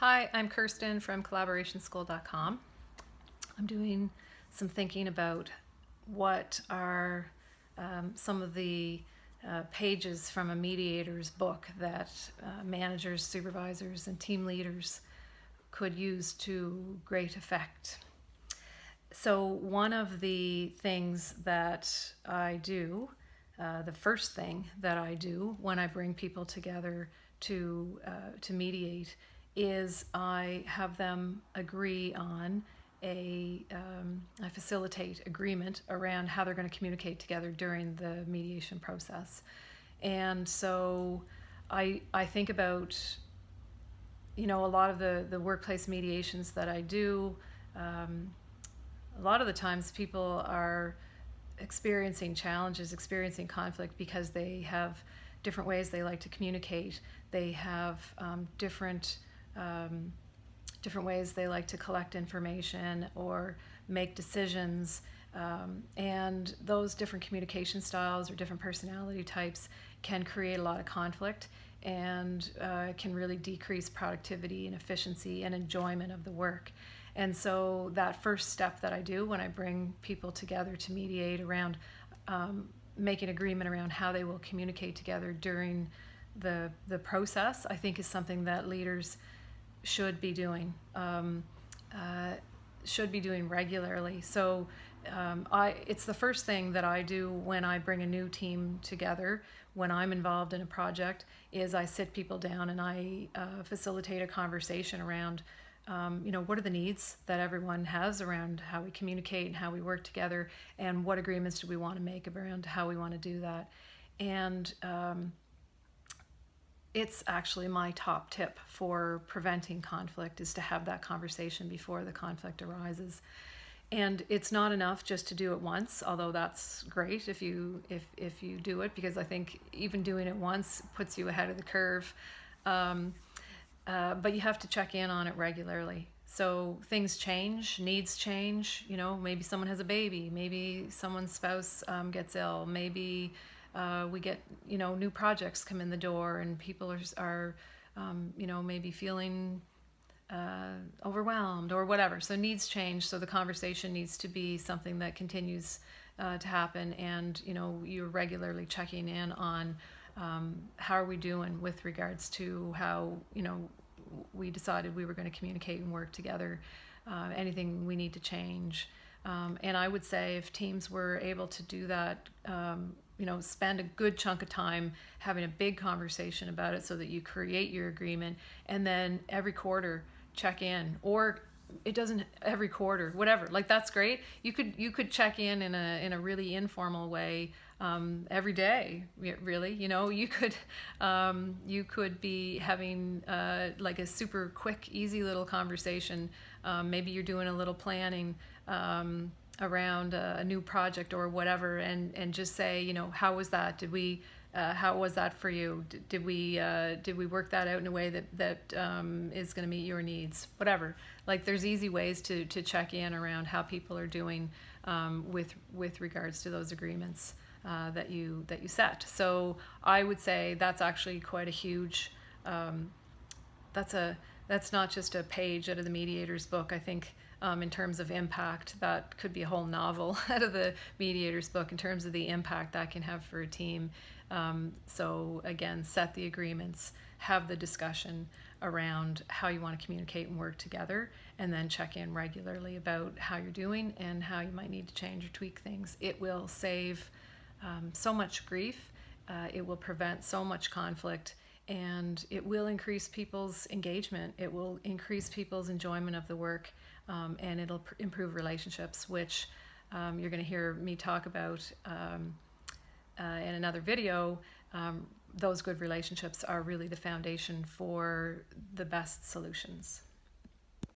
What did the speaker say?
Hi, I'm Kirsten from collaborationschool.com. I'm doing some thinking about what are some of the pages from a Mediators book that managers, supervisors, and team leaders could use to great effect. So one of the things that I do, the first thing that I do when I bring people together to mediate, is I have them agree on I facilitate agreement around how they're going to communicate together during the mediation process. And so I think about, a lot of the workplace mediations that I do. A lot of the times people are experiencing challenges, experiencing conflict because they have different ways they like to communicate. They have different ways they like to collect information or make decisions. And those different communication styles or different personality types can create a lot of conflict and can really decrease productivity and efficiency and enjoyment of the work. And so that first step that I do when I bring people together to mediate around making agreement around how they will communicate together during the process, I think is something that leaders should be doing regularly. So it's the first thing that I do when I bring a new team together, when I'm involved in a project, is I sit people down and I facilitate a conversation around what are the needs that everyone has around how we communicate and how we work together, and what agreements do we want to make around how we want to do that. And it's actually my top tip for preventing conflict, is to have that conversation before the conflict arises. And it's not enough just to do it once, although that's great if you do it, because I think even doing it once puts you ahead of the curve. But you have to check in on it regularly. So things change, needs change. Maybe someone has a baby, maybe someone's spouse gets ill, maybe we get new projects come in the door, and people are maybe feeling overwhelmed or whatever. So needs change. So the conversation needs to be something that continues to happen, and you're regularly checking in on how are we doing with regards to how we decided we were going to communicate and work together, anything we need to change. And I would say if teams were able to do that, spend a good chunk of time having a big conversation about it so that you create your agreement, and then every quarter check in, or it doesn't every quarter, whatever, like that's great. You could check in a really informal way every day, really. You could be having like a super quick, easy little conversation. Maybe you're doing a little planning around a new project or whatever, and just say, how was that? How was that for you? Did we work that out in a way that is going to meet your needs? Whatever. Like, there's easy ways to check in around how people are doing with regards to those agreements that you set. So I would say that's actually quite a huge. That's not just a page out of the Mediators book. I think in terms of impact, that could be a whole novel out of the Mediators book in terms of the impact that can have for a team. So again, set the agreements, have the discussion around how you want to communicate and work together, and then check in regularly about how you're doing and how you might need to change or tweak things. It will save so much grief, it will prevent so much conflict, and it will increase people's engagement. It will increase people's enjoyment of the work, and it'll improve relationships, which you're going to hear me talk about in another video. Those good relationships are really the foundation for the best solutions.